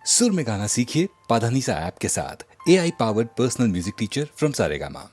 सुर में गाना सीखिए पाधानीसा ऐप के साथ। AI powered personal music teacher from Saregama.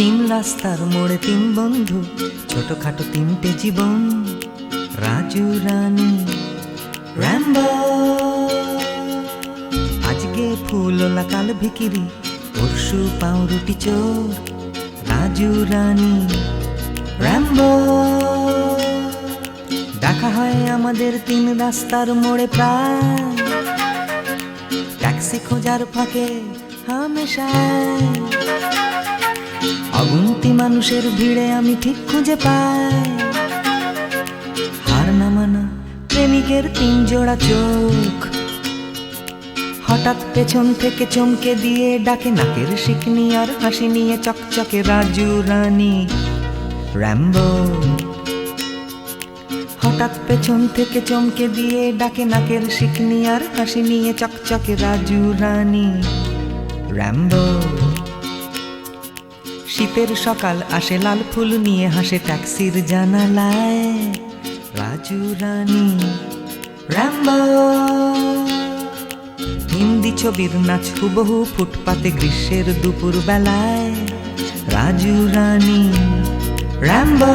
তিন রাস্তার মোড়ে তিন বন্ধু, ছোটখাটো তিনটে জীবন, রাজু রানী র্যাম্বো। আজকে ফুলওলা কাল ভিকিরি, পরশু পাউরুটি চোর, রাজু রানী র্যাম্বো। দেখা হয় আমাদের তিন রাস্তার মোড়ে প্রায়, ট্যাক্সি খোঁজার ফাঁকে হামেশায়। অগুন্তি মানুষের ভিড়ে আমি ঠিক খুঁজে পাই হার না মানা প্রেমিকের তিন জোড়া চোখ। হঠাৎ পেছন থেকে চমকে দিয়ে ডাকে নাকের শিকনি আর হাসি নিয়ে চকচকে রাজু রানী র্যাম্বো। হঠাৎ পেছন থেকে চমকে দিয়ে ডাকে নাকের শিকনি আর হাসি নিয়ে চকচকে রাজু রানী র্যাম্বো। শীতের সকাল আসে লাল ফুল নিয়ে, হাসে ট্যাক্সির জানালায় রাজু রানী র্যাম্বো। হিন্দি ছবির নাচ হুবহু ফুটপাতে গ্রীষ্মের দুপুর বেলায়, রাজু রানী র্যাম্বো।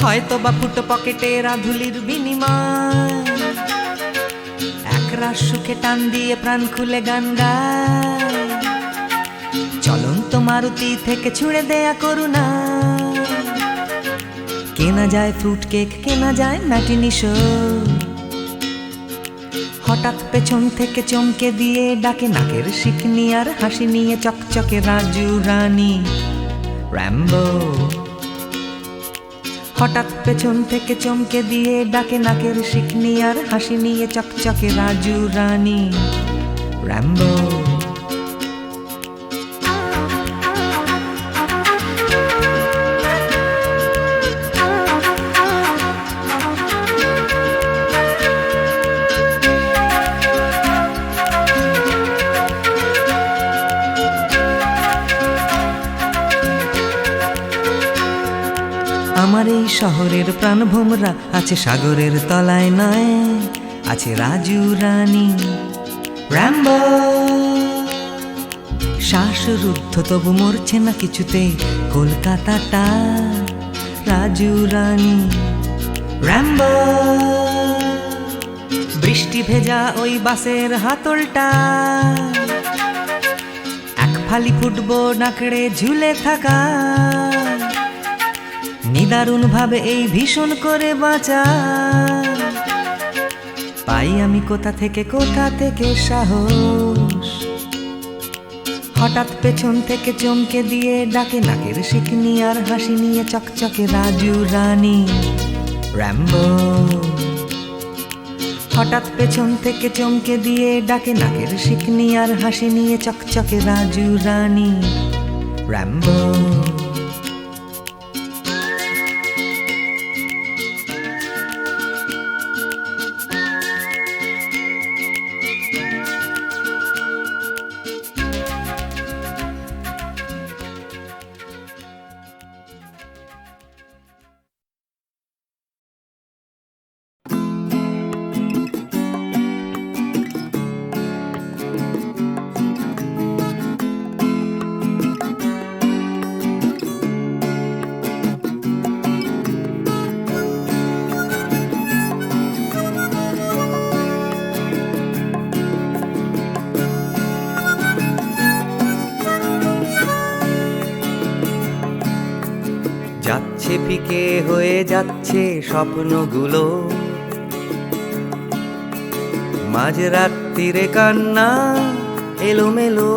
হয়তো বা ফুটো পকেটে রাধুলির বিনিময়, একরাশ সুখে টান দিয়ে প্রাণ খুলে গান গায়। চলন্ত মারুতি থেকে ছুঁড়ে দেয়া করুণা, কেনা যায় ফ্রুট কেক, কেনা যায় ম্যাটিনি শো। হঠাৎ পেছন থেকে চমকে দিয়ে ডাকে নাকের শিকনি আর হাসি নিয়ে চকচকে রাজু রানী র্যাম্বো। হঠাৎ পেছন থেকে চমকে দিয়ে ডাকে নাকের শিকনি আর হাসি নিয়ে চকচকে রাজু রানী র্যাম্বো। আমার এই শহরের প্রাণভোমরা আছে সাগরের তলায় নয়, আছে রাজু রানী র্যাম্বো। শ্বাসরুদ্ধ তবু মরছে না কিছুতেই কলকাতাটা, রাজু রানী র্যাম্বো। বৃষ্টি ভেজা ওই বাসের হাতলটা, এক ফালি ফুটবল আঁকড়ে ঝুলে থাকা, নিদারুণ ভাবে এই ভীষণ করে বাঁচা। পাই আমি কোথা থেকে সাহস। হঠাৎ পেছন থেকে চমকে দিয়ে ডাকে নাকের শিকনি আর হাসি নিয়ে চকচকে রাজু রানী র্যাম্বো। হঠাৎ পেছন থেকে চমকে দিয়ে ডাকে নাকের শিকনি আর হাসি নিয়ে চকচকে রাজু রানী র্যাম্বো। যাচ্ছে ফিকে হয়ে যাচ্ছে স্বপ্নগুলো, মাঝরাত্রিরে কান্না এলোমেলো।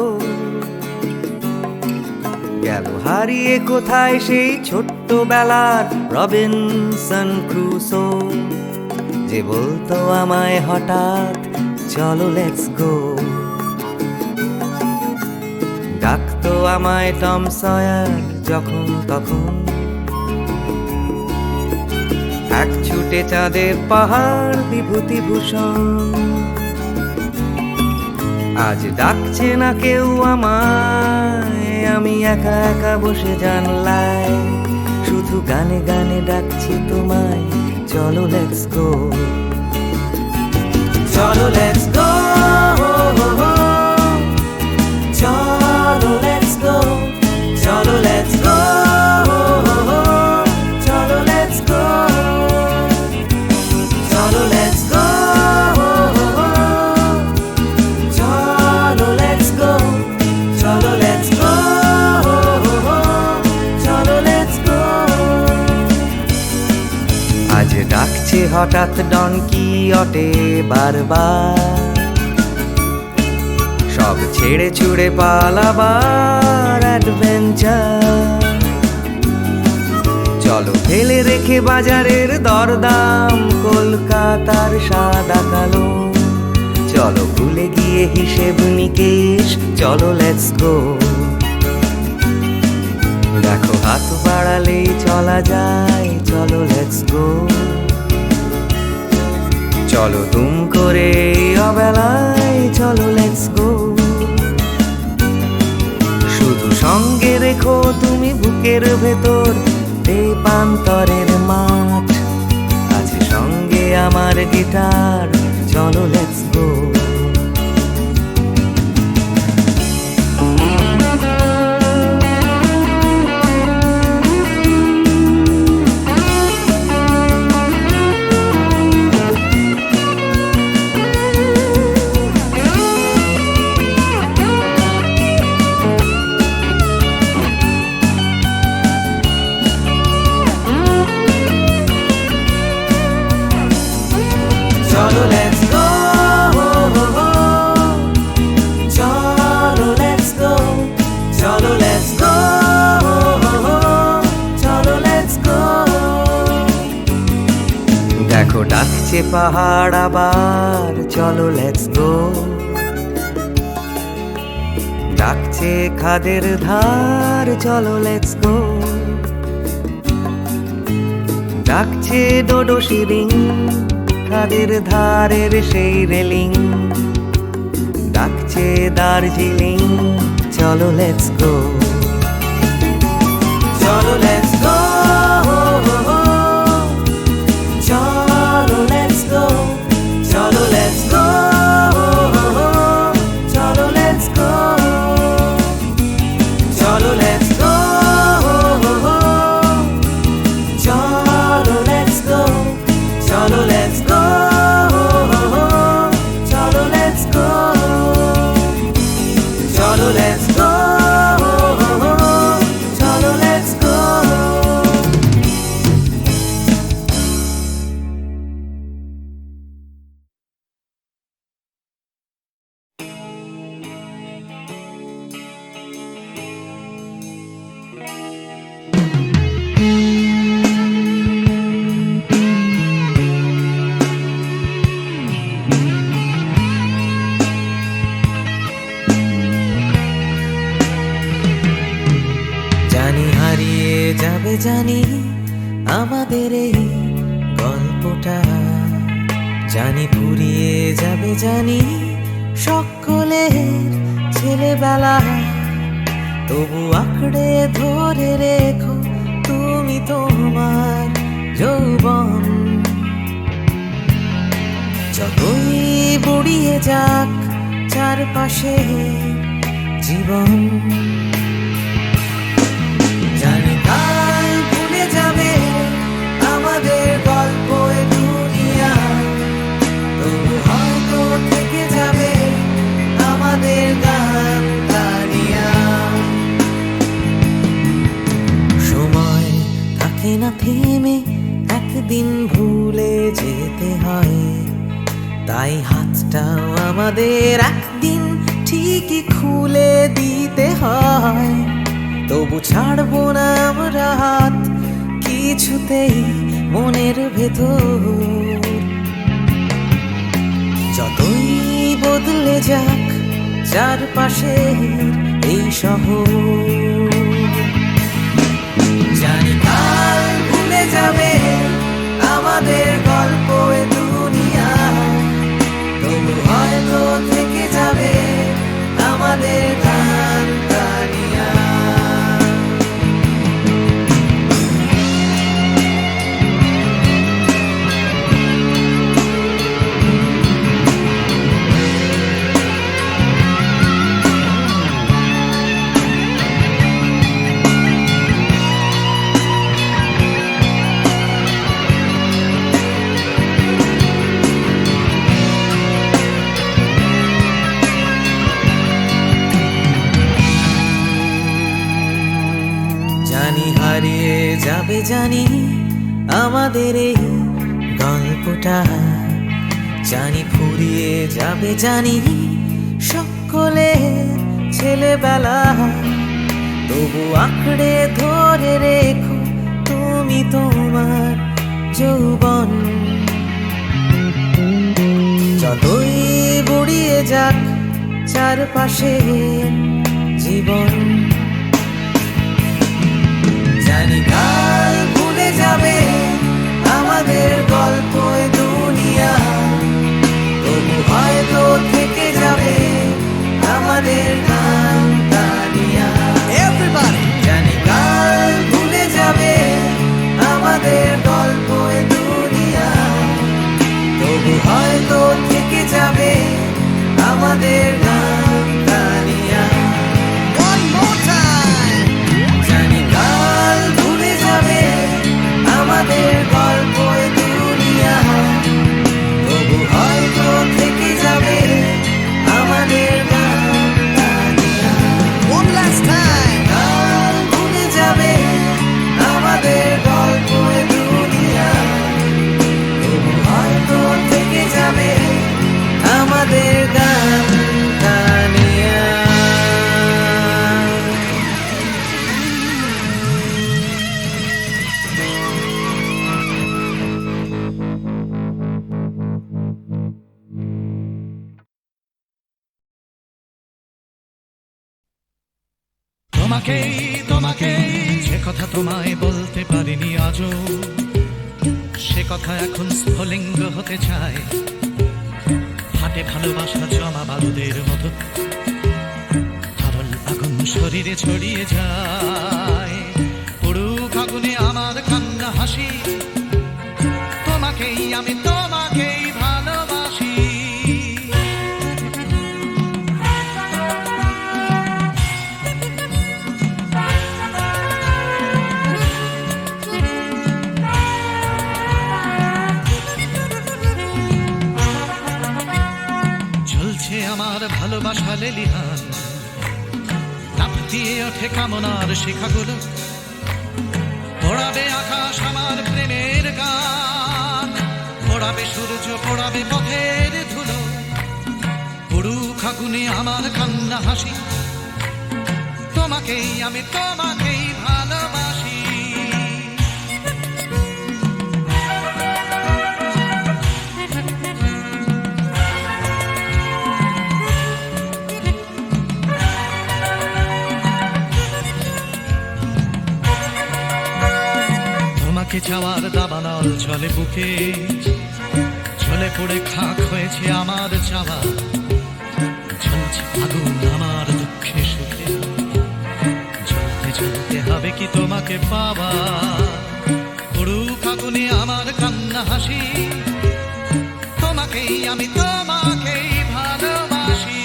গেল হারিয়ে কোথায় সেই ছোট্টবেলার রবিনসন ক্রুসো, যে বলতো আমায় হঠাৎ চলো লেটস গো। ডাকতো আমায় টম সয়ার যখন তখন, এক ছুটে চাঁদের পাহাড় বিভূতিভূষণ। আজ ডাকছে না কেউ আমায়, আমি একা একা বসে জানলায়, শুধু গানে গানে ডাকছি তোমায়, চলো লেটস গো, চলো লেটস গো, চলো লেটস গো, চলো লেটস গো, চলো লেটস গো, চলো লেটস গো, চলো লেটস গো, চলো লেটস গো, চলো লেটস গো। আজ ডাকছে হঠাৎ ডন কিহটে বারবার, সব ছেড়ে ছুড়ে পালাবার অ্যাডভেঞ্চার। চলো ফেলে রেখে বাজারের দরদাম, কলকাতার সাদা কালো, চলো ভুলে গিয়ে হিসেব নিকেশ, চলো লেটস গো। দেখো হাত বাড়ালেই চলা যায়, চলো লেটস গো, চলো দুম করে অবেলায়, চলো লেটস গো। শুধু সঙ্গে রেখো তুমি বুকের ভেতর দেবান্তরের মাঠ, আছে সঙ্গে আমার গিটার, চলো let's go. Cholo, let's go. Cholo, let's go. Cholo, let's go. Cholo, let's go. দেখো ডাকছে পাহাড় আবার, চলো লেটস গো। ডাকছে খাদের ধার, চলো লেটস গো। ডাকছে ডোডো শিরিং, খাদের ধারের সেই রেলিং, ডাকছে দার্জিলিং, চলো লেটস গো, চলো লেটস গো, চলো লেটস গো, চলো লেটস গো, চলো লেটস গো, চলো লেটস গো, চলো লেটস গো, চলো লেটস গো, চলো লেটস গো, চলো লেটস গো, চলো লেটস গো। জানি হারিয়ে যাবে, জানি আমাদের এই গল্পটা, জানি ফুরিয়ে যাবে, জানি সকলের ছেলেবেলা, তবু আঁকড়ে ধরে রেখো তুমি তোমার যৌবন। যতই বুড়িয়ে যাক চারপাশে জীবন, জানি কাল ভুলে যাবে আমাদের গল্প এ দুনিয়া, তবু হয়তো থেকে যাবে আমাদের গান গানিয়া। সময় থাকে না থেমে, একদিন ভুলে যেতে হয়, তাই হাতটাও আমাদের একদিন ঠিকই খুলে দিতে হয়। তবু ছাড়বো না আমরা হাত কিছুতেই মনের ভেতর, যতই বদলে যাক চারপাশে এই শহর। জানি কাল ভুলে যাবে আমাদের গল্প এ দুনিয়া, তবু হয়তো থেকে যাবে আমাদের গান গানিয়া। জানি হারিয়ে যাবে, জানি আমাদের এই গল্পটা, জানি ফুরিয়ে যাবে, জানি সকলের ছেলেবেলা, তবু আঁকড়ে ধরে রেখো তুমি তোমার যৌবন। যতই বুড়িয়ে যাক চারপাশে জীবন, জানি কাল ভুলে যাবে আমাদের গল্প এ দুনিয়া, তবু হয়তো থেকে যাবে আমাদের গান গানিয়া। জানি কাল ভুলে যাবে আমাদের গল্প এ দুনিয়া, তবু হয়তো থেকে যাবে আমাদের গান গানিয়া। জানি কাল ভুলে যাবে আমাদের গল্প এ দুনিয়া, তবু হয়তো থেকে যাবে আমাদের গান গানিয়া। কাল ভুলে যাবে আমাদের গল্প এ দুনিয়া, তবু হয়তো থেকে যাবে আমাদের গান গানিয়া। তোমাকেই তোমাকেই যে কথা তোমায় বলতে পারিনি আজও, সে কথা এখন স্ফুলিঙ্গ হতে চায়। হাটে ভালোবাসা জমা বারুদের মতো, তরল আগুন শরীরে ছড়িয়ে যায়। পুরুক আগুনে আমার কান্না হাসি, তোমাকেই আমি তোমাকেই ভালোবাসি। ঝুলছে আমার ভালোবাসা লেলিহান, লাফ দিয়ে ওঠে কামনার শিখাগুলো, পোড়াবে আকাশ আমার প্রেমের গান, পোড়াবে সূর্য পোড়াবে পথের ধুলো। পুরুক আগুনে আমার কান্না হাসি, তোমাকেই আমি তোমাকেই ভালোবাসি। তোমাকে চাওয়ার দাবানল চলে বুকে, চলে পড়ে খাক হয়েছে আমার চাওয়া। জ্বলছে আগুন আমার দুঃখে সুখে, জ্বলতে জ্বলতে হবে কি তোমাকে পাওয়া। পুরুক আগুনে আমার কান্না হাসি, তোমাকেই আমি তোমাকেই ভালোবাসি।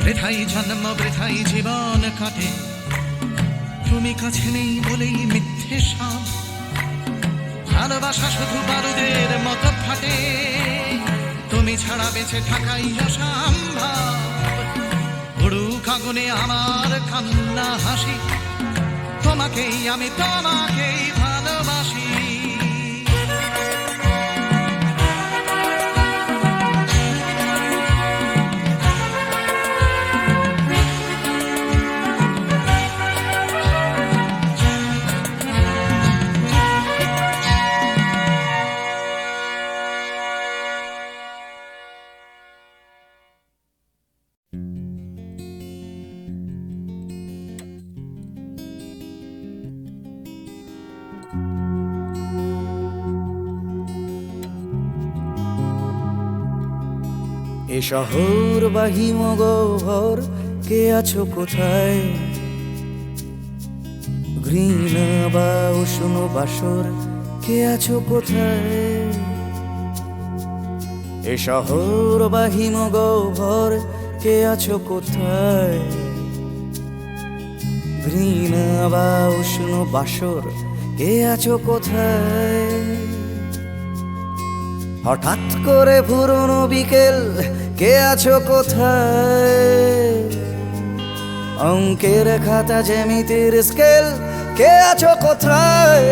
বৃথাই জন্ম বৃথাই জীবন কাটে, তুমি কাছে নেই বলেই মিথ্যে সব। ভালোবাসা শুধু বারুদের মতো ফাটে, তুমি ছাড়া বেঁচে থাকাই অসম্ভব। পুরুক আগুনে আমার কান্না হাসি, তোমাকেই আমি তোমাকেই ভালোবাসি। এ শহর বা হিমগহ্বর, কে আছো কোথায়? ঘৃণা বা উষ্ণ বাসর, কে আছো কোথায়? এ শহর বা হিমগহ্বর, কে আছো কোথায়? ঘৃণা বা উষ্ণ বাসর, কে আছো কোথায়? হঠাৎ করে পুরনো বিকেল, কে আছো কোথায়? অঙ্কের খাতা জ্যামিতির স্কেল, কে আছো কোথায়?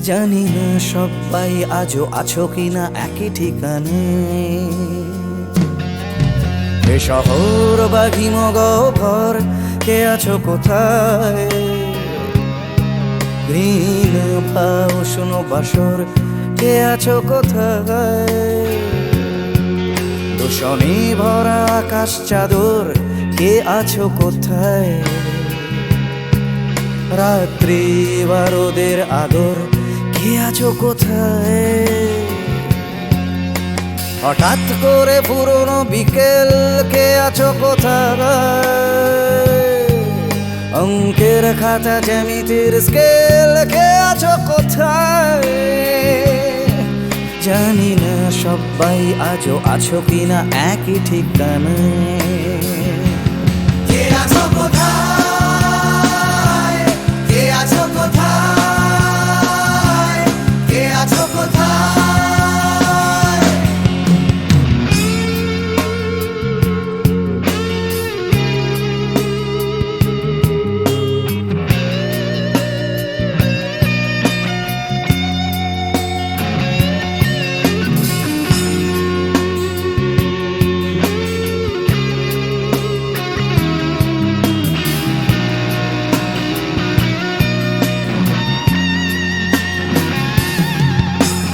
জানি না সবাই আজও আছো কিনা একই ঠিকানে। এ শহর বা হিমগহ্বর, কে আছো কোথায়? ঘৃণা বা উষ্ণ বাসর, কে আছো কোথায়? দূষণে ভরা আকাশ চাদর, কে আছো কোথায়? রাত্রি বা রোদের আদর, কে আছো কোথায়? হঠাৎ করে পুরনো বিকেল, কে আছো কোথায়? অঙ্কের খাতা জ্যামিতির স্কেল, কে আছো কোথায়? জানি না সবাই আজও আছো কিনা একই ঠিকানায়। কে আছো কোথায়? কে আছো কোথায়? কে আছো কোথায়?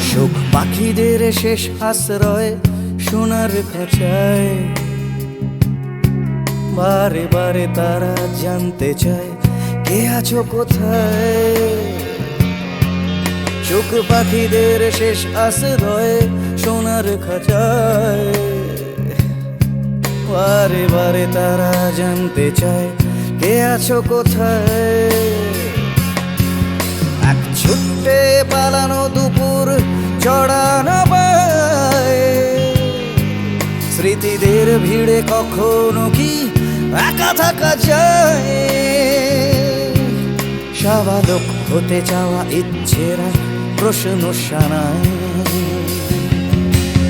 সুখ পাখিদের শেষ আশ্রয়, সোনার খাঁচায়। বারে বারে তারা জানতে চায়, কে আছো কোথায়? সুখ পাখিদের শেষ আশ্রয়, সোনার খাঁচায়। বারে বারে তারা জানতে চায়, কে আছো কোথায়? এক ছুটে পালানো দুপুর, জড়ানো পায়। স্মৃতিদের ভিড়ে কখনো কি একা থাকা যায়? স্বাভাবিক হতে চাওয়া ইচ্ছেরা প্রশ্ন শানায়।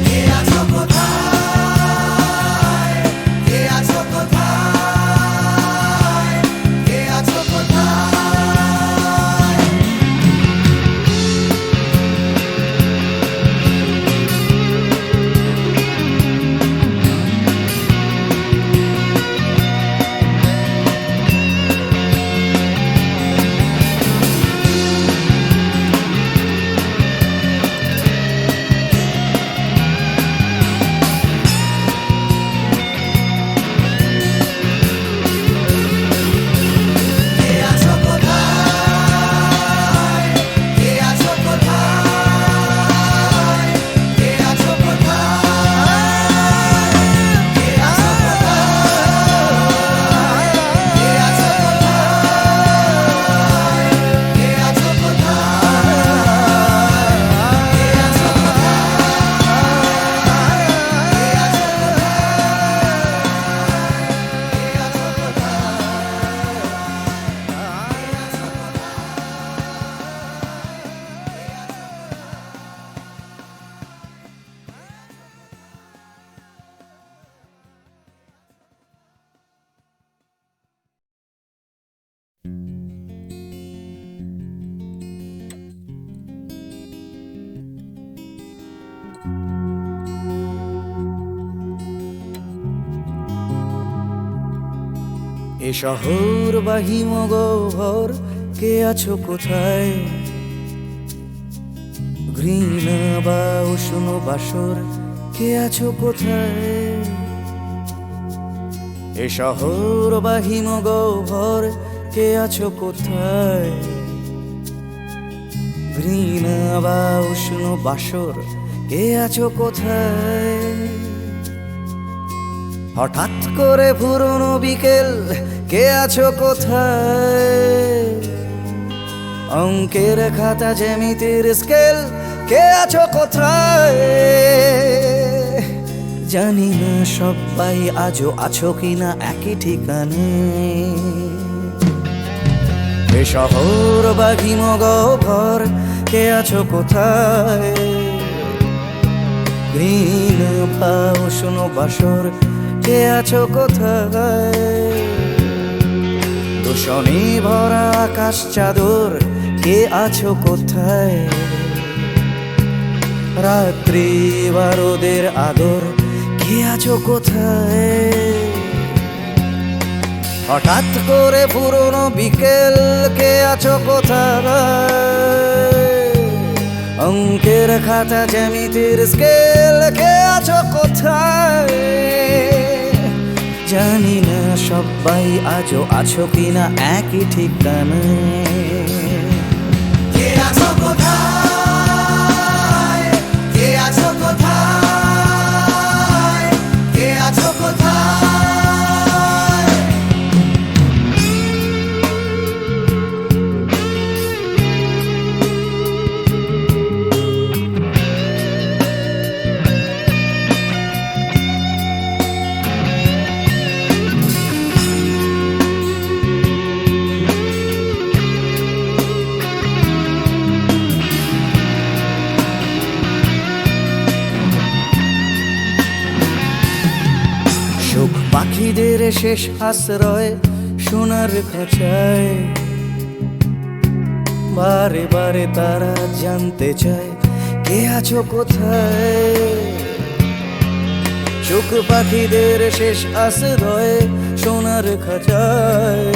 কে আছো কোথায়? কে আছো কোথায়? কে আছো কোথায়? এ শহর বা হিমগহ্বর, কে আছো কোথায়? ঘৃণা বা উষ্ণ বাসর, কে আছো কোথায়? এ শহর বা হিমগহ্বর, কে আছো কোথায়? ঘৃণা বা উষ্ণ বাসর, কে আছো কোথায়? হঠাৎ করে পুরনো বিকেল, কে আছো কোথায়? অঙ্কের খাতা জ্যামিতির স্কেল, কে আছো কোথায়? জানি না সবাই আজও আছো কিনা একই ঠিকানে। এ শহর বা ঘর, কে আছো কোথায়? গ্রীন বা উষ্ণ বাসর, কে আছো কোথায়? দূষণে ভরা আকাশ চাদর, কে আছো কোথায়? রাত্রি বা রোদের আদর, কে আছো কোথায়? হঠাৎ করে পুরনো বিকেল, কে আছো কোথায়? অঙ্কের খাতা জ্যামিতির স্কেল, কে আছো কোথায়? জানি না সবাই আজও আছো কিনা একই ঠিকানায়। কে আছো কোথায়? কে আছো কোথায়? কে আছো কোথায়? সুখ পাখিদের শেষ আশ্রয় সোনার খাঁচায়, বারে বারে তারা জানতে চায় কে আছো কোথায়? সুখ পাখিদের শেষ আশ্রয় সোনার খাঁচায়,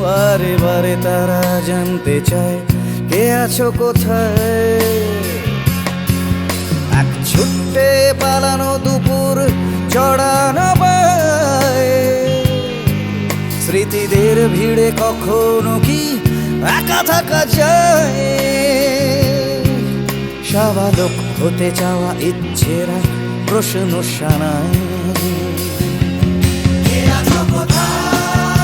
বারে বারে তারা জানতে চায় কে আছো কোথায়? এক ছুটে পালানো দুপুর চড়ানো পায়, স্মৃতিদের ভিড়ে কখনো কি একা থাকা যায়? স্বাভাবিক হতে চাওয়া ইচ্ছেরা প্রশ্ন শানায়। কে আছো কোথায়?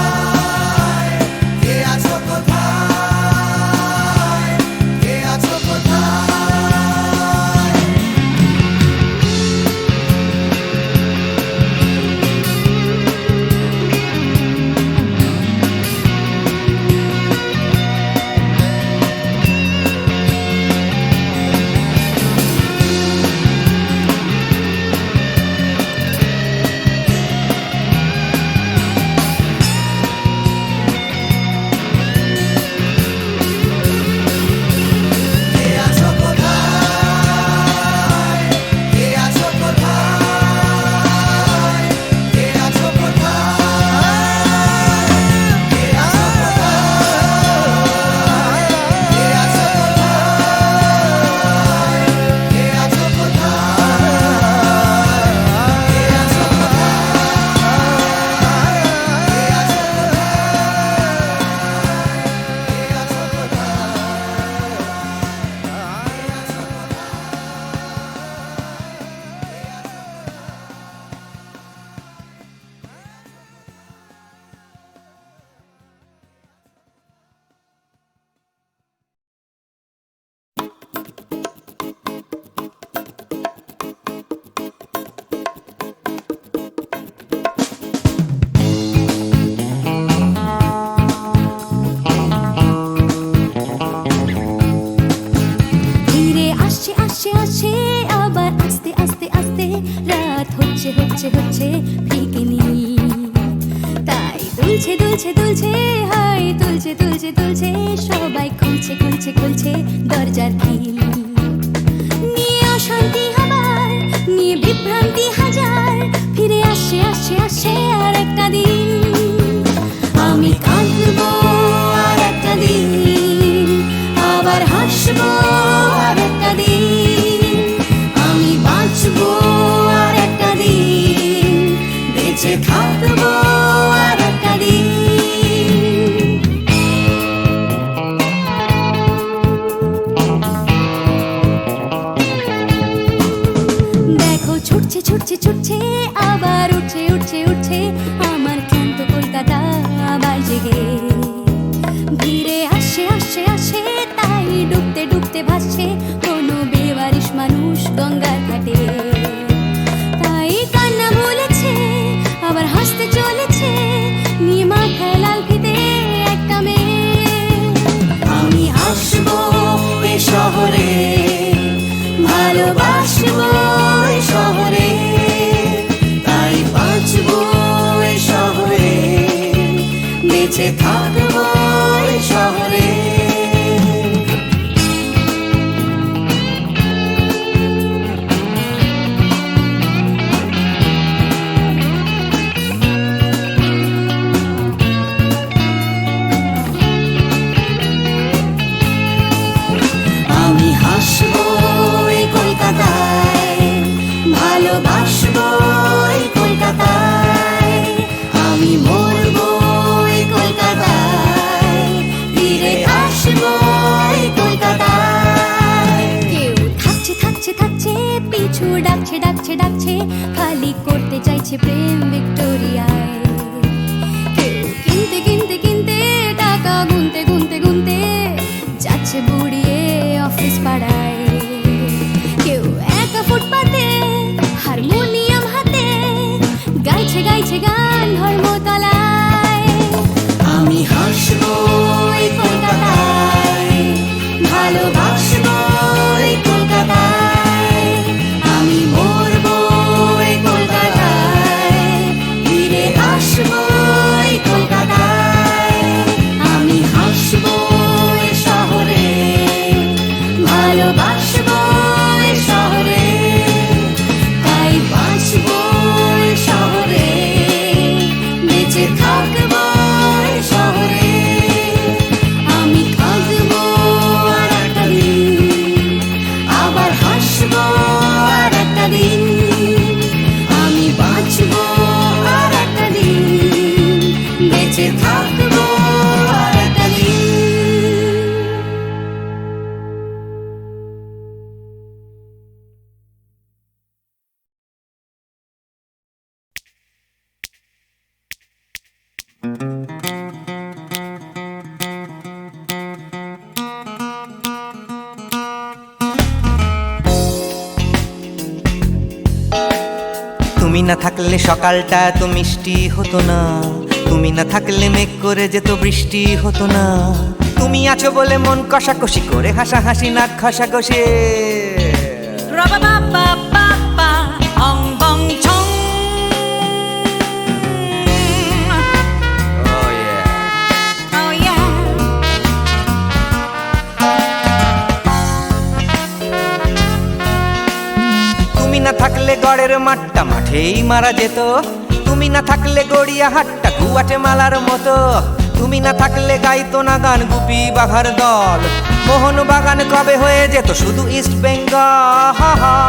কে আছো কোথায়? কে আছো কোথায়? হচ্ছে ফিকিনি, তাই দুলছে দুলছে দুলছে, হাই দুলছে দুলছে দুলছে, সবাই খুলছে খুলছে খুলছে দরজার খিল। নিয়ে অশান্তি আবার, নিয়ে বিভ্রান্তি হাজার, ফিরে আসছে আসছে আসছে আর একটা দিন। আমি কাঁদবো আর একটা দিন, আবার হাসবো আর একটা দিন। আমি বাঁচবো আর একটা দিন, বেঁচে থাকবো আর একটা দিন। ছুটছে ছুটছে আবার উঠছে উঠছে উঠছে আমার ক্লান্ত কলকাতা আবার জেগে ভিড়ে আসে আসে আসে তাই ডুবতে ডুবতে ভাসছে কোনো বেওয়ারিশ মানুষ গঙ্গার ঘাটে তাই কান্না বলেছে আবার হাসতে চলেছে নিয়ে মাথায় লাল ফিতে একটা মেয়ে আমি আসবো এই শহরে, ভালোবাসবো এই শহরে, তাই বাঁচবো এই শহরে, বেঁচে থাকবো এই শহরে। আমি হাসবো এই কলকাতায়, ভালোবাসবো এই কলকাতায়, আমি মরবো এই কলকাতায়, ফিরে আসবো এই কলকাতায়। কেউ থাকছে থাকছে থাকছে পিছু ডাকছে ডাকছে ডাকছে খালি করতে চাইছে প্রেম ভিক্টোরিয়ায় কেউ কিনতে কিনতে কিনতে টাকা গুনতে গুনতে গুনতে যাচ্ছে বুড়িয়ে অফিস পাড়ায় কেউ একা ফুটপাতে হারমোনিয়াম হাতে গাইছে গাইছে গান ধর্মতলায়। আমি হাসবো এই কলকাতায়, ভালোবাসবো এই কলকাতায়, আমি মরবো এই কলকাতায়, ফিরে আসবো এই কলকাতায়। আমি হাসবো এই শহরে, ভালোবাসবো এই শহরে, তাই বাঁচবো এই শহরে, বেঁচে থাকবো এই শহরে। আমি কাঁদবো আর একটা দিন, আবার হাসবো আর একটা দিন, আমি বাঁচবো আর একটা দিন, বেঁচে থাকবো আর একটা দিন। তুমি না থাকলে সকালটা এত মিষ্টি হতো না, তুমি না থাকলে মেঘ করে যেত বৃষ্টি হতো না, তুমি আছো বলে মন কষাকষি করে হাসাহাসি নাক খসাকষি। তুমি না থাকলে গড়ের মাঠটা মাঠেই মারা যেত, তুমি না থাকলে গড়িয়া হাটটা গুয়াটে মালার মতো, তুমি না থাকলে গাইতো না গান গুপি বাঘার দল, মোহন বাগান কবে হয়ে যেত শুধু ইস্ট বেঙ্গল।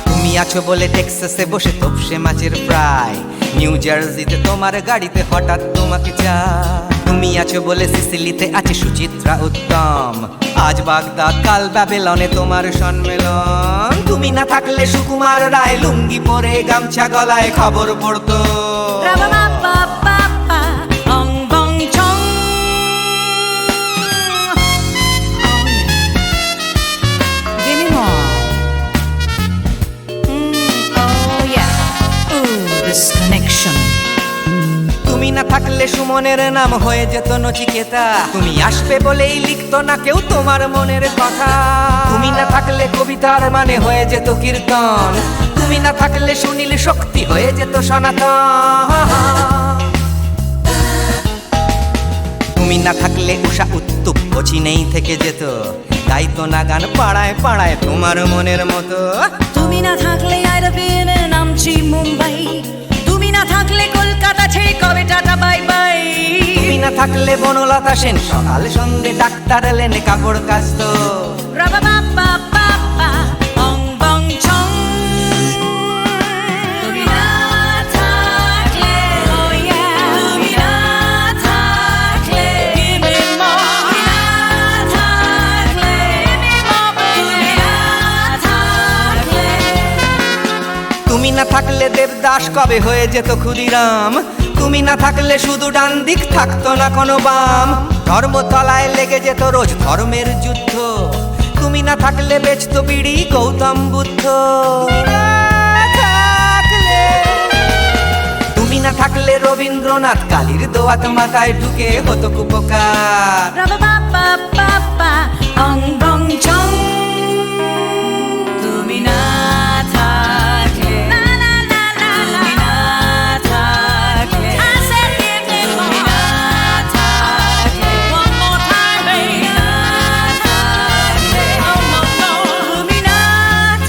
তুমি আছো বলে টেক্সাসে বসে তপসে মাছের ফ্রাই, নিউ জার্সিতে তোমার গাড়িতে হঠাৎ তোমাকে চাই, তুমি আছো বলে সিসিলিতে আছে সুচিত্রা উত্তম, আজ বাগদাদ কাল ব্যাবিলনে তোমার সম্মেলন। তুমি না থাকলে সুকুমার রায় লুঙ্গি পরে গামছা গলায় খবর পড়তো। তুমি না থাকলে সুমনের নাম হয়ে যেত নচিকেতা, তুমি আসবে বলেই লিখতো না কেউ তোমার মনের কথা, তুমি না থাকলে কবিতার মানে হয়ে যেত কীর্তন, তুমি না থাকলে সুনীল শক্তি হয়ে যেত সনাতন। তুমি না থাকলে উষা উত্তুপ নেই থেকে যেত, গাইতো না গান পাড়ায় পাড়ায় তোমার মনের মতো। তুমি না থাকলে আইরবিনে নামছি মুম্বাই, তুমি না থাকলে কলকাতা ছেড়ে কবে টাটা বাই বাই, তুমি না থাকলে বনলতা সেন সকাল সন্ধে ডাক্তার লেনে কাপড় কাচতো। তুমি না থাকলে, তুমি না থাকলে, তুমি না থাকলে, তুমি না থাকলে, থাকলে দেবদাস কবে হয়ে যেত ক্ষুদিরাম। তুমি না থাকলে শুধু ডান দিক থাকতো না কোনো বাম। ধর্মতলায় লেগে যেত রোজ ধর্মের যুদ্ধ। তুমি না থাকলে বেচতো বিড়ি গৌতম বুদ্ধ। তুমি না থাকলে রবীন্দ্রনাথ কালির দোয়াত মাথায় ঢুকে হতো কুপকার। রাবাবাবাবাবা, অং বং চং। তুমি না থাকলে, তুমি না থাকলে, তুমি না থাকলে, one more time, baby. Oh no no, তুমি না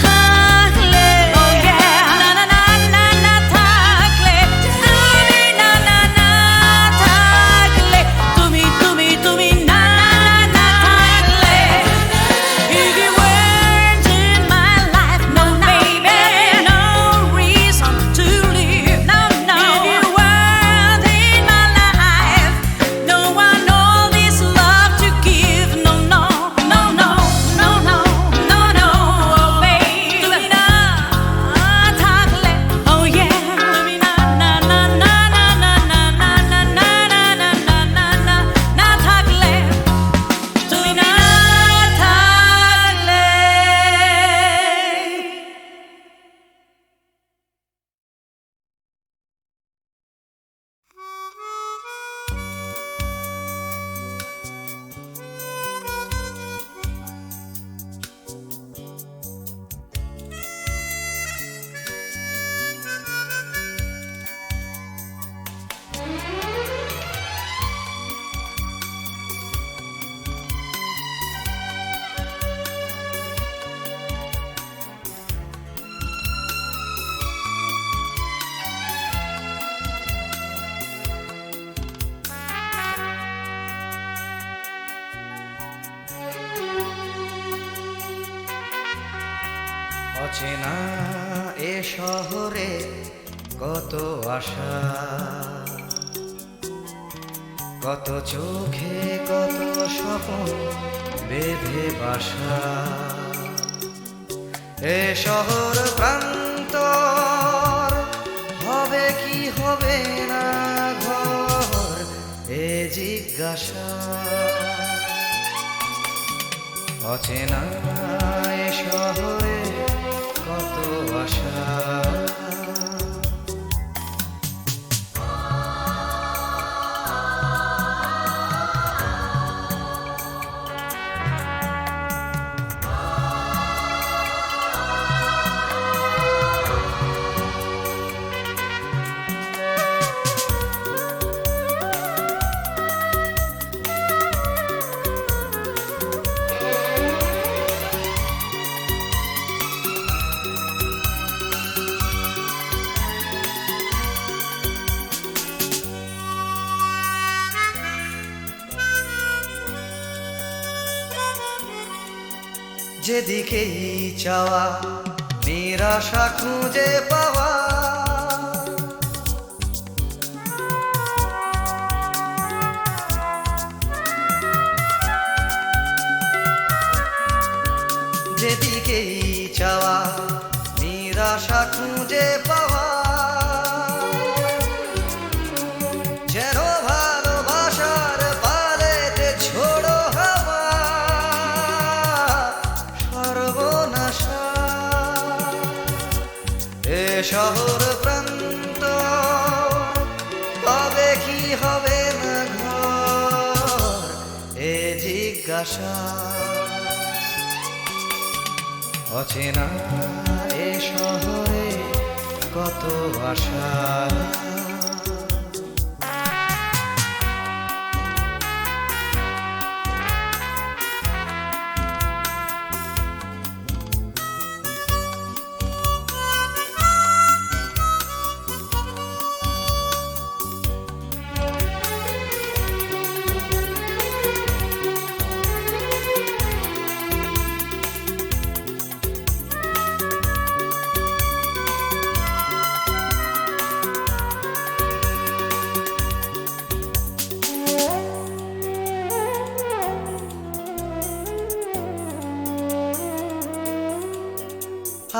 থাকলে, oh yeah, না না না না না থাকলে, তুমি না না না থাকলে, তুমি না না থাকলে, if you weren't in my life, no baby, no reason to live, no no, if you weren't in my life, no one all this love to give, no no no no no no no no, oh baby, তুমি না থাকলে, oh yeah, তুমি না না না না না না না না না না না না না না না থাকলে, তুমি না থাকলে। অচেনা এ শহরে কত আশা, কত চোখে কত স্বপ্ন বেঁধে বাসা। এ শহর প্রান্তর হবে কি হবে না ঘর, এ জিজ্ঞাসা। অচেনা এ শহরে কত আশা। যেদিকেই চাওয়া নিরাশা খুঁজে পাওয়া, যেদিকেই চাওয়া নিরাশা খুঁজে পাওয়া। যেন ভালোবাসার পালেতে ছোড়ো হাওয়া সর্বনাশা। এ শহর প্রান্ত হবে কি হবে না ঘর, এ জিজ্ঞাসা। অচেনা এ শহরে কত আশা।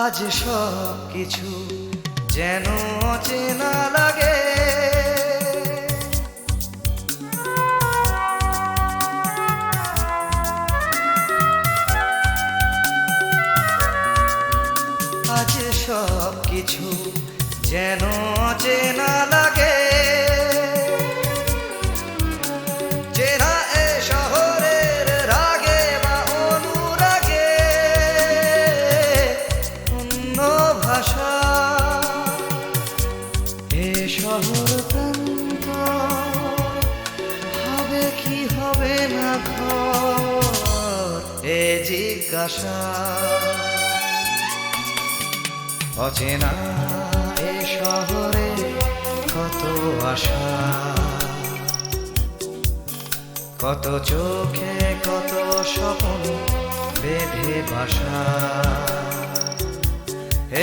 আজ সব কিছু যেন অচেনা লাগে। আজ সব কিছু যেন অচেনা লাগে। চেনা এ শহরের রাগে বা অনুরাগে অন্য ভাষা। এ শহর প্রান্ত হবে কি হবে না ঘর, এ জিজ্ঞাসা। অচেনা এ শহরে কত আশা, কত চোখে কত স্বপ্ন বেঁধে বাসা।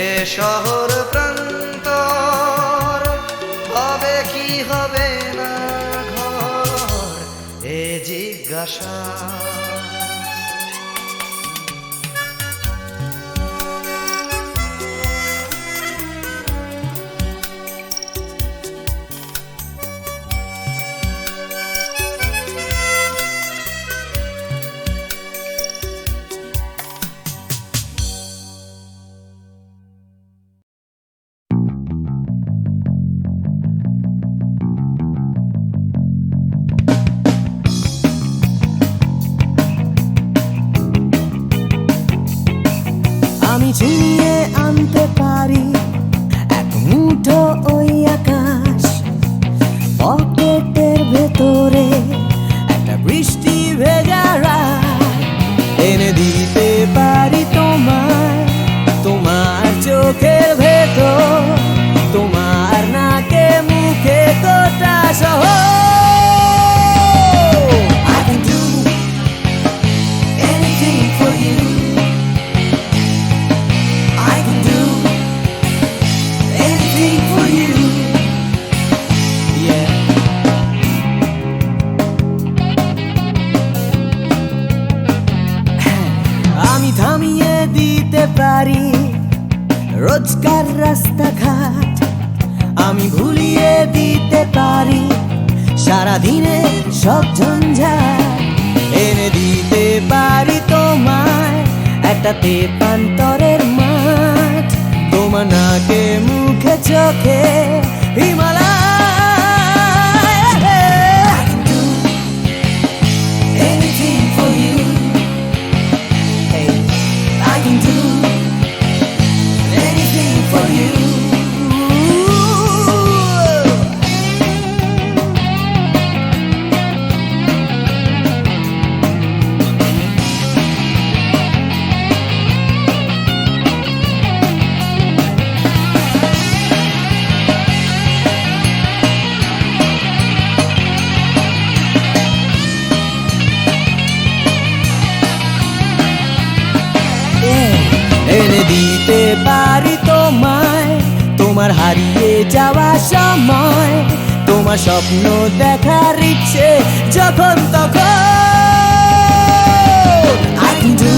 এ শহর প্রান্তর হবে কি হবে না ঘর, এ জিজ্ঞাসা। আমি ছিনিয়ে আনতে পারি এক মুঠো ওই আকাশ, পকেটের ভেতরে একটা বৃষ্টি ভেজা রাত এনে দিতে পারি তোমার, তোমার চোখের ভেতর, তোমার নাকে মুখে গোটা শহর। I can do anything for you. I can do anything for you. Yeah. আমি থামিয়ে দিতে পারি রোজকার রাস্তাঘাট, আমি ভুলিয়ে দিতে পারি সারাদিনে সব ঝঞ্ঝাট, এনে দিতে পারি তোমায় একটা তেপান্তরের মাঠ, তোমার নাকে মুখে চোখে Himalaya. I can do anything for you. Hey, I can do anything for you. এনে দিতে পারি তোমায় তোমার হারিয়ে যাওয়া সময়, তোমার স্বপ্ন দেখার ইচ্ছে যখন তখন। I can do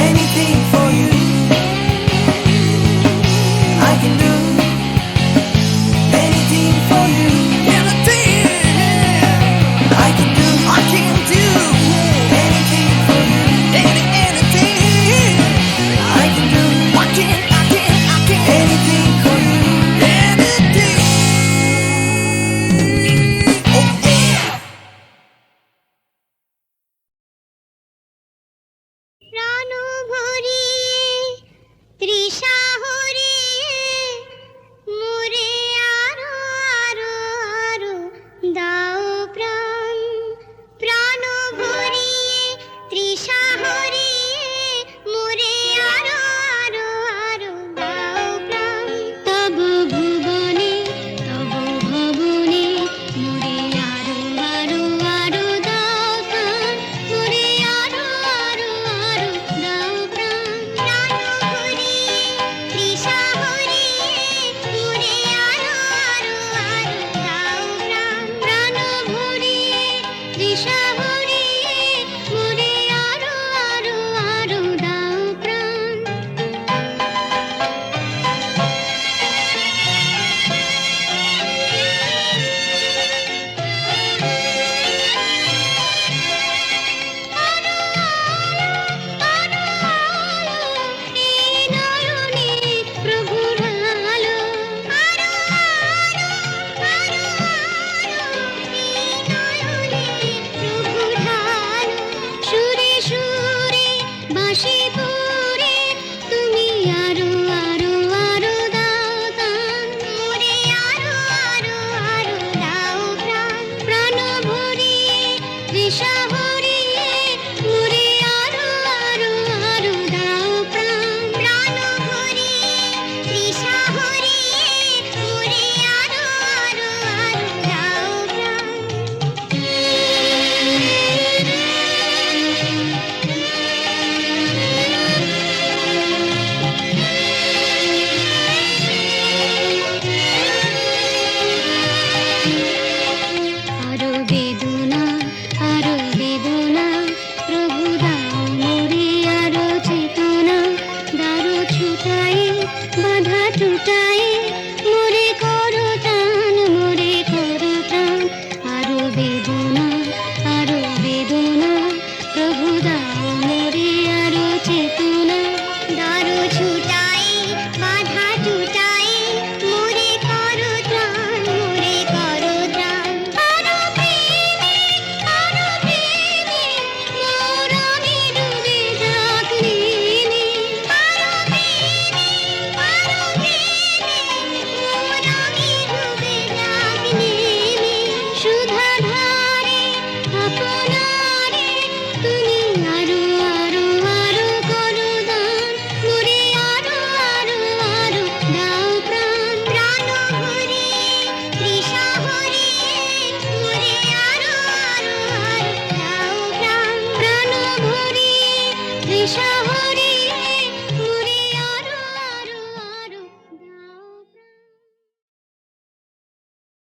anything for you. I can do